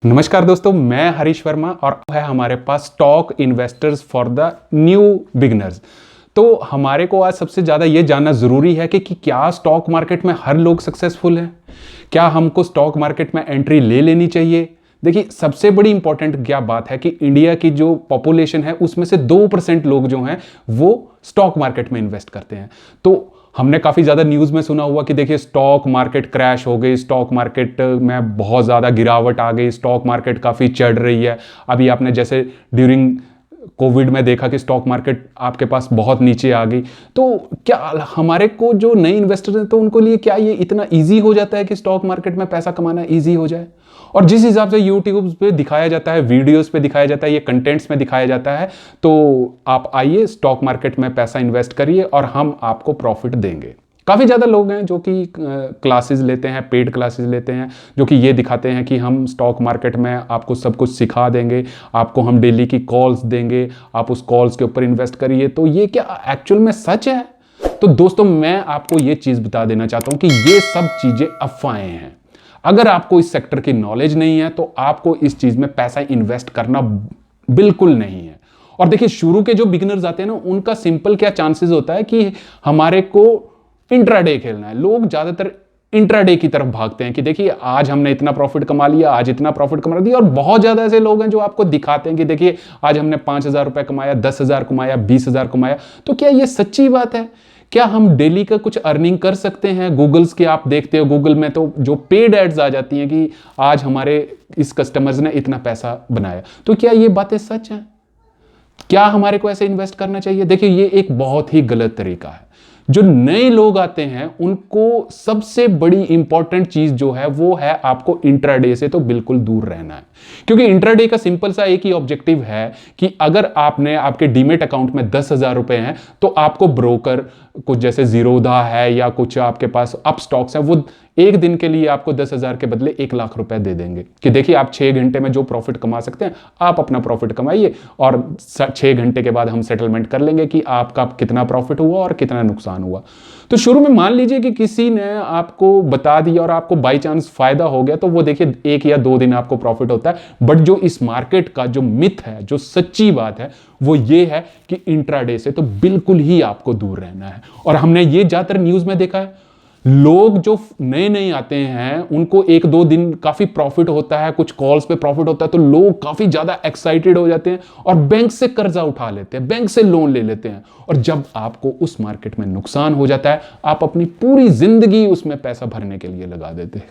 नमस्कार दोस्तों, मैं हरीश वर्मा और है हमारे पास stock investors for the new beginners. तो हमारे को आज सबसे ज़्यादा ये जानना ज़रूरी है कि क्या स्टॉक मार्केट में हर लोग सक्सेसफुल हैं। क्या हमको स्टॉक मार्केट में एंट्री ले लेनी चाहिए। देखिए, सबसे बड़ी इंपॉर्टेंट क्या बात है कि इंडिया की जो पॉपुलेशन है उसमें से 2% लोग जो हैं वो स्टॉक मार्केट में इन्वेस्ट करते हैं। तो हमने काफ़ी ज़्यादा न्यूज़ में सुना हुआ कि देखिए स्टॉक मार्केट क्रैश हो गई, स्टॉक मार्केट में बहुत ज़्यादा गिरावट आ गई, स्टॉक मार्केट काफ़ी चढ़ रही है। अभी आपने जैसे ड्यूरिंग कोविड में देखा कि स्टॉक मार्केट आपके पास बहुत नीचे आ गई। तो क्या हमारे को जो नए इन्वेस्टर हैं तो उनको लिए क्या ये इतना ईजी हो जाता है कि स्टॉक मार्केट में पैसा कमाना ईजी हो जाए। और जिस हिसाब से यूट्यूब पे दिखाया जाता है, वीडियोस पे दिखाया जाता है, ये कंटेंट्स में दिखाया जाता है, तो आप आइए स्टॉक मार्केट में पैसा इन्वेस्ट करिए और हम आपको प्रॉफिट देंगे। काफ़ी ज़्यादा लोग हैं जो कि क्लासेस लेते हैं, पेड क्लासेस लेते हैं, जो कि ये दिखाते हैं कि हम स्टॉक मार्केट में आपको सब कुछ सिखा देंगे, आपको हम डेली की कॉल्स देंगे, आप उस कॉल्स के ऊपर इन्वेस्ट करिए। तो ये क्या एक्चुअल में सच है? तो दोस्तों, मैं आपको ये चीज़ बता देना चाहता हूँ कि ये सब चीज़ें अफवाहें हैं। अगर आपको इस सेक्टर की नॉलेज नहीं है तो आपको इस चीज़ में पैसा इन्वेस्ट करना बिल्कुल नहीं है। और देखिए, शुरू के जो बिगिनर्स आते हैं ना, उनका सिंपल क्या चांसेस होता है कि हमारे को इंट्राडे खेलना है। लोग ज्यादातर इंट्राडे की तरफ भागते हैं कि देखिए आज हमने इतना प्रॉफिट कमा लिया, आज इतना प्रॉफिट कमा दिया। और बहुत ज्यादा ऐसे लोग हैं जो आपको दिखाते हैं कि देखिए आज हमने 5,000 रुपए कमाया, 10,000 कमाया, 20,000 कमाया। तो क्या ये सच्ची बात है? क्या हम डेली का कुछ अर्निंग कर सकते हैं? गूगल्स के आप देखते हो, गूगल में तो जो पेड एड्स आ जाती हैं कि आज हमारे इस कस्टमर्स ने इतना पैसा बनाया। तो क्या ये बातें सच हैं? क्या हमारे को ऐसे इन्वेस्ट करना चाहिए? देखिए, ये एक बहुत ही गलत तरीका है। जो नए लोग आते हैं उनको सबसे बड़ी इंपॉर्टेंट चीज जो है वो है आपको इंट्राडे से तो बिल्कुल दूर रहना है। क्योंकि इंट्राडे का सिंपल सा एक ही ऑब्जेक्टिव है कि अगर आपने आपके डीमेट अकाउंट में 10,000 रुपए हैं तो आपको ब्रोकर कुछ जैसे जीरोधा है या कुछ आपके पास अप स्टॉक्स है, वो एक दिन के लिए आपको 10,000 के बदले 1,00,000 रुपए दे देंगे कि देखिए आप 6 घंटे में जो प्रॉफिट कमा सकते हैं आप अपना प्रॉफिट कमाइए और 6 घंटे के बाद हम सेटलमेंट कर लेंगे कि आपका कितना प्रॉफिट हुआ और कितना नुकसान हुआ। तो शुरू में मान लीजिए कि किसी ने आपको बता दिया और आपको बाई चांस फायदा हो गया, तो वो देखिए 1 या 2 दिन आपको प्रॉफिट होता है। बट जो इस मार्केट का जो मिथ है, जो सच्ची बात है, वो ये है कि इंट्राडे से तो बिल्कुल ही आपको दूर रहना है। और हमने ये ज्यादातर न्यूज में देखा है, लोग जो नए नए आते हैं उनको 1-2 दिन काफी प्रॉफिट होता है, कुछ कॉल्स पे प्रॉफिट होता है, तो लोग काफी ज्यादा एक्साइटेड हो जाते हैं और बैंक से कर्जा उठा लेते हैं, बैंक से लोन ले लेते हैं। और जब आपको उस मार्केट में नुकसान हो जाता है, आप अपनी पूरी जिंदगी उसमें पैसा भरने के लिए लगा देते हैं।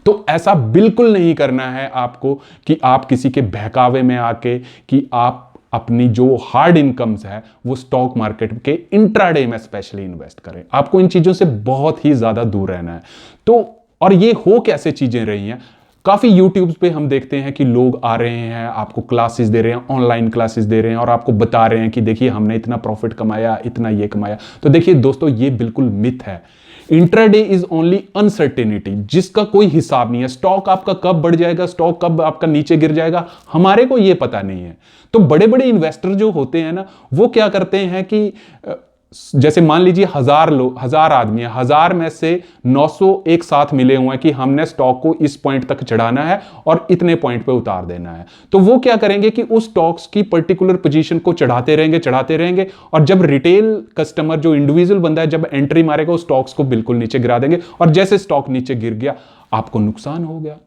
तो ऐसा बिल्कुल नहीं करना है आपको कि आप किसी के बहकावे में आके कि आप अपनी जो हार्ड इनकम्स है वो स्टॉक मार्केट के इंट्राडे में स्पेशली इन्वेस्ट करें। आपको इन चीजों से बहुत ही ज्यादा दूर रहना है। तो और ये हो कैसे चीजें रही हैं, काफी यूट्यूब पे हम देखते हैं कि लोग आ रहे हैं, आपको क्लासेस दे रहे हैं, ऑनलाइन क्लासेस दे रहे हैं और आपको बता रहे हैं कि देखिए हमने इतना प्रॉफिट कमाया, इतना ये कमाया। तो देखिए दोस्तों, ये बिल्कुल मिथ है। इंट्राडे इज ओनली अनसर्टेनिटी, जिसका कोई हिसाब नहीं है। स्टॉक आपका कब बढ़ जाएगा, स्टॉक कब आपका नीचे गिर जाएगा, हमारे को यह पता नहीं है। तो बड़े बड़े इन्वेस्टर जो होते हैं ना, वो क्या करते हैं कि जैसे मान लीजिए 1,000 आदमी है, 1,000 में से 900 एक साथ मिले हुए हैं कि हमने स्टॉक को इस पॉइंट तक चढ़ाना है और इतने पॉइंट पे उतार देना है। तो वो क्या करेंगे कि उस स्टॉक्स की पर्टिकुलर पोजीशन को चढ़ाते रहेंगे और जब रिटेल कस्टमर जो इंडिविजुअल बंदा है जब एंट्री मारेगा, उस स्टॉक्स को बिल्कुल नीचे गिरा देंगे और जैसे स्टॉक नीचे गिर गया आपको नुकसान हो गया।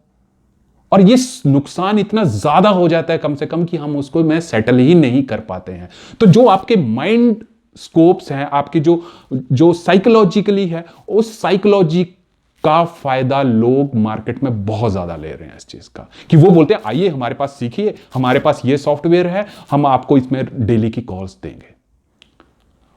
और ये नुकसान इतना ज्यादा हो जाता है कम से कम कि हम उसको में सेटल ही नहीं कर पाते हैं। तो जो आपके माइंड स्कोप्स हैं, आपकी जो साइकोलॉजिकली है, उस साइकोलॉजी का फायदा लोग मार्केट में बहुत ज्यादा ले रहे हैं इस चीज का, कि वो बोलते हैं आइए हमारे पास सीखिए, हमारे पास ये सॉफ्टवेयर है, हम आपको इसमें डेली की कॉल्स देंगे।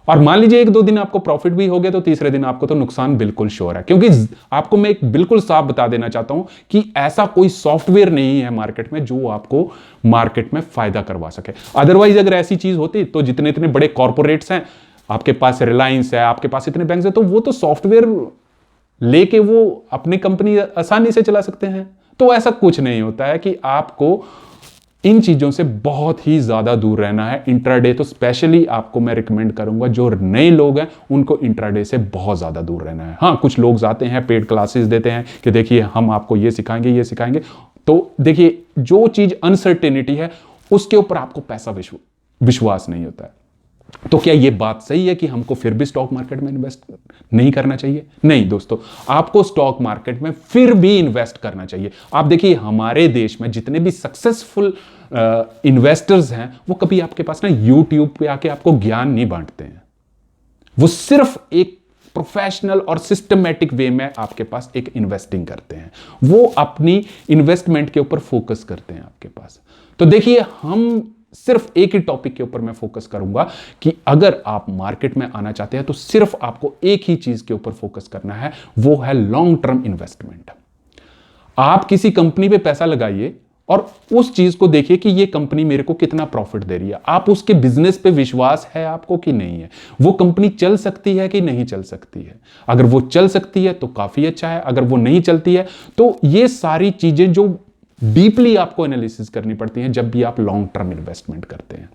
और मान लीजिए 1-2 दिन आपको प्रॉफिट भी हो गया तो तीसरे दिन आपको तो नुकसान बिल्कुल श्योर है। क्योंकि आपको मैं एक बिल्कुल साफ बता देना चाहता हूं कि ऐसा कोई सॉफ्टवेयर नहीं है मार्केट में जो आपको मार्केट में फायदा करवा सके। अदरवाइज अगर ऐसी चीज होती तो जितने इतने बड़े कॉर्पोरेट्स हैं, आपके पास रिलायंस है, आपके पास इतने बैंक है, तो वो तो सॉफ्टवेयर लेके वो अपनी कंपनी आसानी से चला सकते हैं। तो ऐसा कुछ नहीं होता है कि आपको इन चीजों से बहुत ही ज्यादा दूर रहना है। इंट्राडे तो स्पेशली आपको मैं रिकमेंड करूंगा, जो नए लोग हैं उनको इंट्राडे से बहुत ज्यादा दूर रहना है। हाँ, कुछ लोग आते हैं, पेड क्लासेस देते हैं कि देखिए हम आपको ये सिखाएंगे, तो देखिए, जो चीज अनसर्टेनिटी है उसके ऊपर आपको पैसा विश्वास नहीं होता है। तो क्या यह बात सही है कि हमको फिर भी स्टॉक मार्केट में इन्वेस्ट नहीं करना चाहिए? नहीं दोस्तों, आपको स्टॉक मार्केट में फिर भी इन्वेस्ट करना चाहिए। आप देखिए, हमारे देश में जितने भी सक्सेसफुल इन्वेस्टर्स हैं, वो कभी आपके पास ना यूट्यूब पे आके आपको ज्ञान नहीं बांटते हैं। वो सिर्फ एक प्रोफेशनल और सिस्टमैटिक वे में आपके पास एक इन्वेस्टिंग करते हैं। वो अपनी इन्वेस्टमेंट के ऊपर फोकस करते हैं आपके पास। तो देखिए, हम सिर्फ एक ही टॉपिक के ऊपर मैं फोकस करूंगा कि अगर आप मार्केट में आना चाहते हैं तो सिर्फ आपको एक ही चीज के ऊपर फोकस करना है, वो है लॉन्ग टर्म इन्वेस्टमेंट। आप किसी कंपनी पे पैसा लगाइए और उस चीज को देखिए कि ये कंपनी मेरे को कितना प्रॉफिट दे रही है। आप उसके बिजनेस पे विश्वास है आपको कि नहीं है, वो कंपनी चल सकती है कि नहीं चल सकती है। अगर वो चल सकती है तो काफी अच्छा है, अगर वो नहीं चलती है तो ये सारी चीजें जो डीपली आपको एनालिसिस करनी पड़ती हैं जब भी आप लॉन्ग टर्म इन्वेस्टमेंट करते हैं।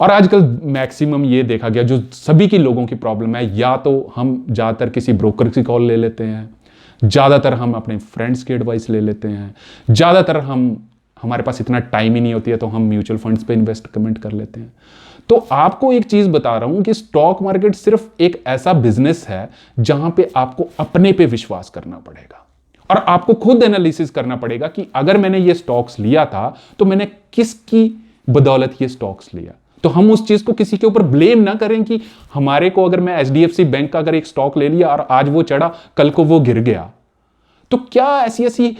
और आजकल मैक्सिमम ये देखा गया, जो सभी की लोगों की प्रॉब्लम है, या तो हम ज्यादातर किसी ब्रोकर की कॉल ले लेते हैं, ज्यादातर हम अपने फ्रेंड्स की एडवाइस ले लेते हैं, ज्यादातर हमारे पास इतना टाइम ही नहीं होती है तो हम म्यूचुअल फंड्स पे इन्वेस्टमेंट कर लेते हैं। तो आपको एक चीज बता रहा हूं कि स्टॉक मार्केट सिर्फ एक ऐसा बिजनेस है जहां पे आपको अपने पे विश्वास करना पड़ेगा और आपको खुद एनालिसिस करना पड़ेगा कि अगर मैंने ये स्टॉक्स लिया था तो मैंने किसकी बदौलत ये स्टॉक्स लिया। तो हम उस चीज को किसी के ऊपर ब्लेम ना करें कि हमारे को, अगर मैं एचडीएफसी बैंक का अगर एक स्टॉक ले लिया और आज वो चढ़ा, कल को वो गिर गया, तो क्या ऐसी ऐसी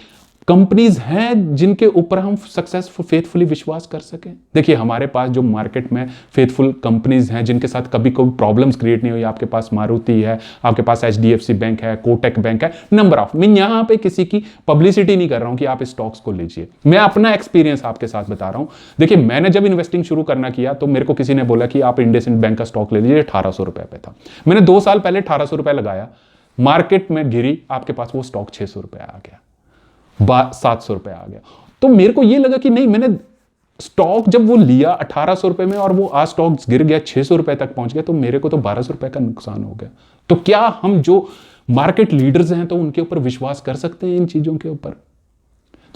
कंपनीज हैं जिनके ऊपर हम सक्सेसफुल फेथफुली विश्वास कर सकें? देखिए, हमारे पास जो मार्केट में फेथफुल कंपनीज हैं जिनके साथ कभी कोई प्रॉब्लम्स क्रिएट नहीं हुई, आपके पास मारुति है, आपके पास एचडीएफसी बैंक है, कोटक बैंक है, नंबर ऑफ। मैं यहां पे किसी की पब्लिसिटी नहीं कर रहा हूं कि आप इस स्टॉक्स को लीजिए, मैं अपना एक्सपीरियंस आपके साथ बता रहा हूं। देखिए, मैंने जब इन्वेस्टिंग शुरू करना किया तो मेरे को किसी ने बोला कि आप इंडसइंड बैंक का स्टॉक ले लीजिए, 1800 रुपए पे था। मैंने 2 साल पहले 1800 रुपए लगाया, मार्केट में गिरी, आपके पास वो स्टॉक 600 रुपए आ गया, 700 रुपए आ गया। तो मेरे को यह लगा कि नहीं, मैंने स्टॉक जब वो लिया 1800 रुपए में और वो आज स्टॉक गिर गया 600 रुपए तक पहुंच गया, तो मेरे को तो 1200 रुपए का नुकसान हो गया। तो क्या हम जो मार्केट लीडर्स हैं तो उनके ऊपर विश्वास कर सकते हैं इन चीजों के ऊपर?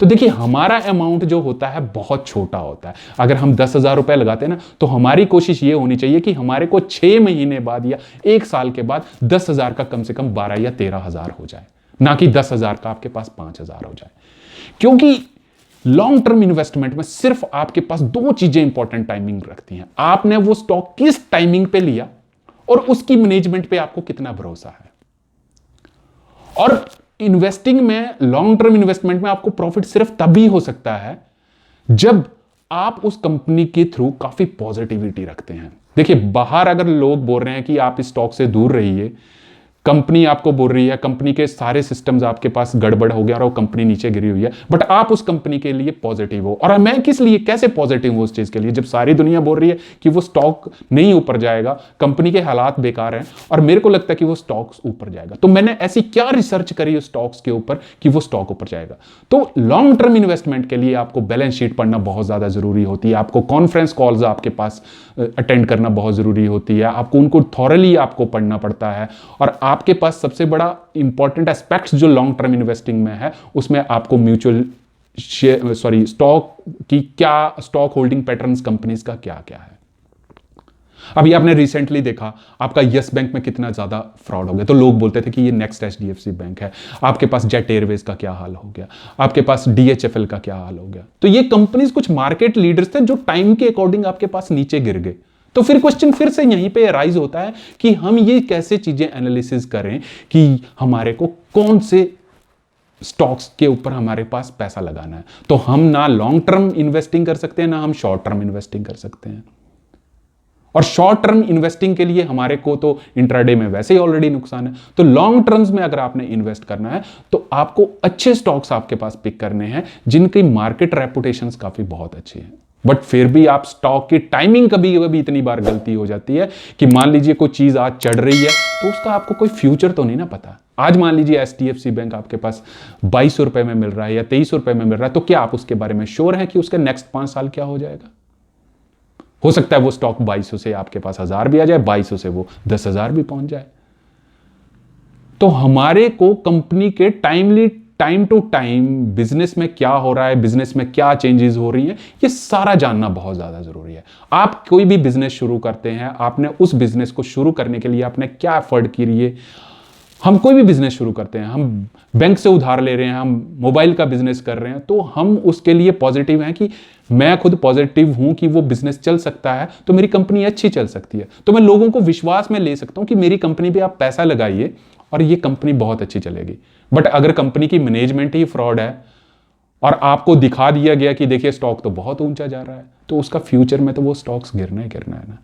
तो देखिए, हमारा अमाउंट जो होता है बहुत छोटा होता है। अगर हम 10,000 रुपए लगाते हैं ना, तो हमारी कोशिश ये होनी चाहिए कि हमारे को 6 महीने बाद या 1 साल के बाद 10,000 का कम से कम 12 या 13,000 हो जाए, ना कि 10,000 का आपके पास 5,000 हो जाए। क्योंकि लॉन्ग टर्म इन्वेस्टमेंट में सिर्फ आपके पास 2 चीजें इंपॉर्टेंट टाइमिंग रखती हैं। आपने वो स्टॉक किस टाइमिंग पे लिया और उसकी मैनेजमेंट पे आपको कितना भरोसा है। और इन्वेस्टिंग में, लॉन्ग टर्म इन्वेस्टमेंट में आपको प्रॉफिट सिर्फ तभी हो सकता है जब आप उस कंपनी के थ्रू काफी पॉजिटिविटी रखते हैं। देखिए, बाहर अगर लोग बोल रहे हैं कि आप इस स्टॉक से दूर रहिए, कंपनी आपको बोल रही है, कंपनी के सारे सिस्टम्स आपके पास गड़बड़ हो गया और वो कंपनी नीचे गिरी हुई है, बट आप उस कंपनी के लिए पॉजिटिव हो। और मैं किस लिए, कैसे पॉजिटिव हूं उस चीज के लिए, जब सारी दुनिया बोल रही है कि वो स्टॉक नहीं ऊपर जाएगा, कंपनी के हालात बेकार हैं, और मेरे को लगता है कि वो स्टॉक्स ऊपर जाएगा। तो मैंने ऐसी क्या रिसर्च करी उस स्टॉक्स के ऊपर कि वो स्टॉक ऊपर जाएगा। तो लॉन्ग टर्म इन्वेस्टमेंट के लिए आपको बैलेंस शीट पढ़ना बहुत ज्यादा जरूरी होती है, आपको कॉन्फ्रेंस कॉल्स आपके पास अटेंड करना बहुत जरूरी होती है, आपको उनको थॉरली आपको पढ़ना पड़ता है। और आपके पास सबसे बड़ा इंपॉर्टेंट एस्पेक्ट्स जो लॉन्ग टर्म इन्वेस्टिंग में है, उसमें आपको म्यूचुअल स्टॉक की क्या, स्टॉक होल्डिंग पैटर्न्स कंपनीज का क्या क्या है। अभी आपने रिसेंटली देखा आपका यस बैंक में कितना ज्यादा फ्रॉड हो गया, तो लोग बोलते थे कि ये नेक्स्ट एचडीएफसी बैंक है। आपके पास जेट एयरवेज का क्या हाल हो गया, आपके पास डीएचएफएल का क्या हाल हो गया। तो ये कंपनीज कुछ मार्केट लीडर्स थे जो टाइम के अकॉर्डिंग आपके पास नीचे गिर गए। तो फिर क्वेश्चन फिर से यहीं पे राइज होता है कि हम ये कैसे चीजें एनालिसिस करें कि हमारे को कौन से स्टॉक्स के ऊपर हमारे पास पैसा लगाना है। तो हम ना लॉन्ग टर्म इन्वेस्टिंग कर सकते हैं, ना हम शॉर्ट टर्म इन्वेस्टिंग कर सकते हैं। और शॉर्ट टर्म इन्वेस्टिंग के लिए हमारे को तो इंट्राडे में वैसे ही ऑलरेडी नुकसान है। तो लॉन्ग टर्म्स में अगर आपने इन्वेस्ट करना है तो आपको अच्छे स्टॉक्स आपके पास पिक करने हैं जिनकी मार्केट रेपुटेशंस काफी बहुत अच्छी है। बट फिर भी आप स्टॉक की टाइमिंग, कभी कभी इतनी बार गलती हो जाती है कि मान लीजिए कोई चीज आज चढ़ रही है तो उसका आपको कोई फ्यूचर तो नहीं ना पता। आज मान लीजिए एचडीएफसी बैंक आपके पास 2200 रुपए में मिल रहा है या 2300 रुपए में मिल रहा है, तो क्या आप उसके बारे में श्योर है कि उसके नेक्स्ट 5 साल क्या हो जाएगा? हो सकता है वो स्टॉक 2200 से आपके पास 1000 भी आ जाए, 2200 से वो 10,000 भी पहुंच जाए। तो हमारे को कंपनी के timely time to time business में क्या हो रहा है, बिजनेस में क्या चेंजेस हो रही हैं, ये सारा जानना बहुत ज़्यादा ज़रूरी है। आप कोई भी बिजनेस शुरू करते हैं, आपने उस बिजनेस को शुरू करने के लिए आपने क्या एफर्ट किए। हम कोई भी बिजनेस शुरू करते हैं, हम बैंक से उधार ले रहे हैं, हम मोबाइल का बिजनेस कर रहे हैं, तो हम उसके लिए पॉजिटिव हैं कि मैं खुद पॉजिटिव हूं कि वो बिजनेस चल सकता है, तो मेरी कंपनी अच्छी चल सकती है, तो मैं लोगों को विश्वास में ले सकता हूं कि मेरी कंपनी पे आप पैसा लगाइए और ये कंपनी बहुत अच्छी चलेगी। बट अगर कंपनी की मैनेजमेंट ही फ्रॉड है और आपको दिखा दिया गया कि देखिए स्टॉक तो बहुत ऊंचा जा रहा है, तो उसका फ्यूचर में तो वो स्टॉक्स गिरना ही गिरना है ना।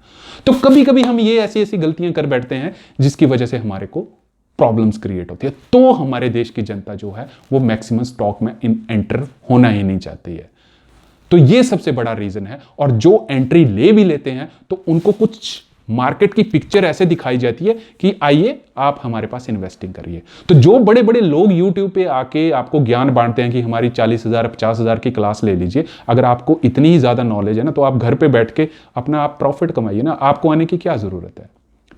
तो कभी कभी हम ये ऐसी ऐसी गलतियां कर बैठते हैं जिसकी वजह से हमारे को प्रॉब्लम्स क्रिएट होती है। तो हमारे देश की जनता जो है वो मैक्सिमम स्टॉक में एंटर होना ही नहीं चाहती है। तो ये सबसे बड़ा रीजन है। और जो एंट्री ले भी लेते हैं तो उनको कुछ मार्केट की पिक्चर ऐसे दिखाई जाती है कि आइए आप हमारे पास इन्वेस्टिंग करिए। तो जो बड़े बड़े लोग यूट्यूब पे आके आपको ज्ञान बांटते हैं कि हमारी 40,000 50,000 की क्लास ले लीजिए, अगर आपको इतनी ही ज्यादा नॉलेज है ना, तो आप घर पे बैठ के अपना आप प्रॉफिट कमाइए ना। आपको आने की क्या जरूरत है।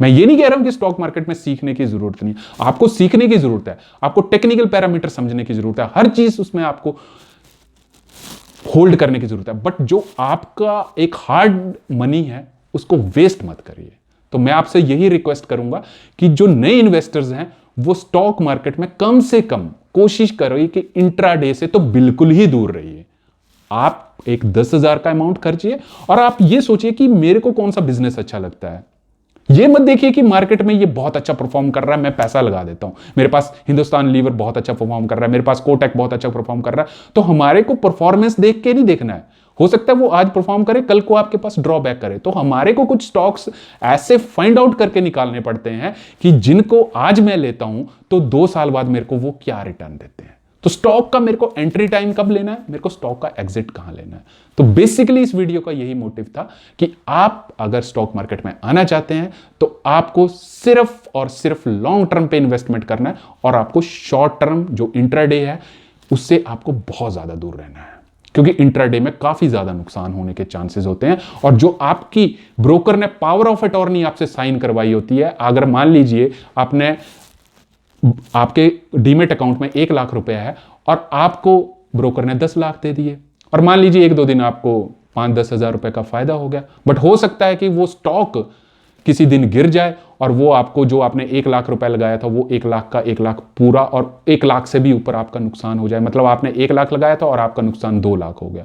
मैं ये नहीं कह रहा हूं कि स्टॉक मार्केट में सीखने की जरूरत नहीं, आपको सीखने की जरूरत है, आपको टेक्निकल पैरामीटर समझने की जरूरत है, हर चीज उसमें आपको होल्ड करने की जरूरत है। बट जो आपका एक हार्ड मनी है उसको वेस्ट मत करिए। तो मैं आपसे यही रिक्वेस्ट करूंगा कि जो नए इन्वेस्टर्स हैं वो स्टॉक मार्केट में कम से कम कोशिश करिए कि इंट्राडे से तो बिल्कुल ही दूर रहिए। आप एक 10,000 का अमाउंट खर्चिए और आप ये सोचिए कि मेरे को कौन सा बिजनेस अच्छा लगता है। ये मत देखिए कि मार्केट में ये बहुत अच्छा परफॉर्म कर रहा है, मैं पैसा लगा देता हूं, मेरे पास हिंदुस्तान लीवर बहुत अच्छा परफॉर्म कर रहा है, मेरे पास कोटक बहुत अच्छा परफॉर्म कर रहा है। तो हमारे को परफॉर्मेंस देख के नहीं देखना है। हो सकता है वो आज परफॉर्म करे, कल को आपके पास ड्रॉबैक करे। तो हमारे को कुछ स्टॉक्स ऐसे फाइंड आउट करके निकालने पड़ते हैं कि जिनको आज मैं लेता हूं तो 2 साल बाद मेरे को वो क्या रिटर्न देते हैं। तो स्टॉक का मेरे को एंट्री टाइम कब लेना है, मेरे को स्टॉक का एग्जिट कहां लेना है। तो बेसिकली इस वीडियो का यही मोटिव था कि आप अगर स्टॉक मार्केट में आना चाहते हैं तो आपको सिर्फ और सिर्फ लॉन्ग टर्म पे इन्वेस्टमेंट करना है और आपको शॉर्ट टर्म जो इंट्राडे है उससे आपको बहुत ज्यादा दूर रहना है, क्योंकि इंट्राडे में काफी ज्यादा नुकसान होने के चांसेस होते हैं। और जो आपकी ब्रोकर ने पावर ऑफ अटॉर्नी आपसे साइन करवाई होती है, अगर मान लीजिए आपके डीमेट अकाउंट में 1 लाख रुपया है और आपको ब्रोकर ने 10 लाख दे दिए, और मान लीजिए 1-2 दिन आपको 5-10 हजार रुपए का फायदा हो गया, बट हो सकता है कि वो स्टॉक किसी दिन गिर जाए और वो आपको जो आपने 1 लाख रुपए लगाया था वो 1 लाख का 1 लाख पूरा और 1 लाख से भी ऊपर आपका नुकसान हो जाए। मतलब आपने 1 लाख लगाया था और आपका नुकसान 2 लाख हो गया।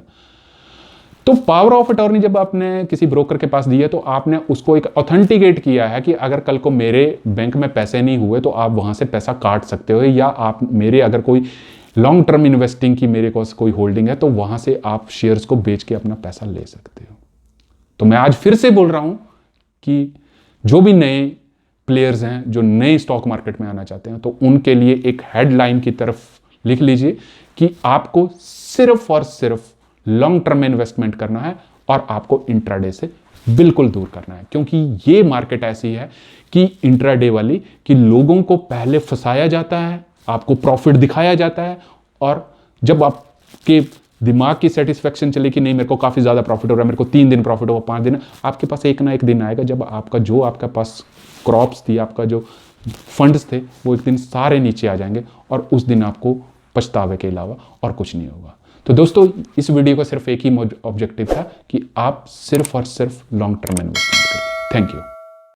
तो पावर ऑफ अटॉर्नी जब आपने किसी ब्रोकर के पास दी है तो आपने उसको एक ऑथेंटिकेट किया है कि अगर कल को मेरे बैंक में पैसे नहीं हुए तो आप वहां से पैसा काट सकते हो, या आप मेरे अगर कोई लॉन्ग टर्म इन्वेस्टिंग की मेरे पास कोई होल्डिंग है तो वहां से आप शेयर्स को बेच के अपना पैसा ले सकते हो। तो मैं आज फिर से बोल रहा हूं कि जो भी नए प्लेयर्स हैं जो नए स्टॉक मार्केट में आना चाहते हैं तो उनके लिए एक हेडलाइन की तरफ लिख लीजिए कि आपको सिर्फ और सिर्फ लॉन्ग टर्म में इन्वेस्टमेंट करना है और आपको इंट्राडे से बिल्कुल दूर करना है। क्योंकि ये मार्केट ऐसी है कि इंट्राडे वाली कि लोगों को पहले फंसाया जाता है, आपको प्रॉफिट दिखाया जाता है, और जब आपके दिमाग की सेटिस्फेक्शन चले कि नहीं मेरे को काफी ज्यादा प्रॉफिट हो रहा है, मेरे को 3 दिन प्रॉफिट होगा, 5 दिन, आपके पास एक ना एक दिन आएगा जब आपका पास क्रॉप्स थी, आपका जो फंड्स थे वो एक दिन सारे नीचे आ जाएंगे और उस दिन आपको पछतावे के अलावा और कुछ नहीं होगा। तो दोस्तों इस वीडियो का सिर्फ एक ही ऑब्जेक्टिव था कि आप सिर्फ और सिर्फ लॉन्ग टर्म इन्वेस्टमेंट करें। Thank you.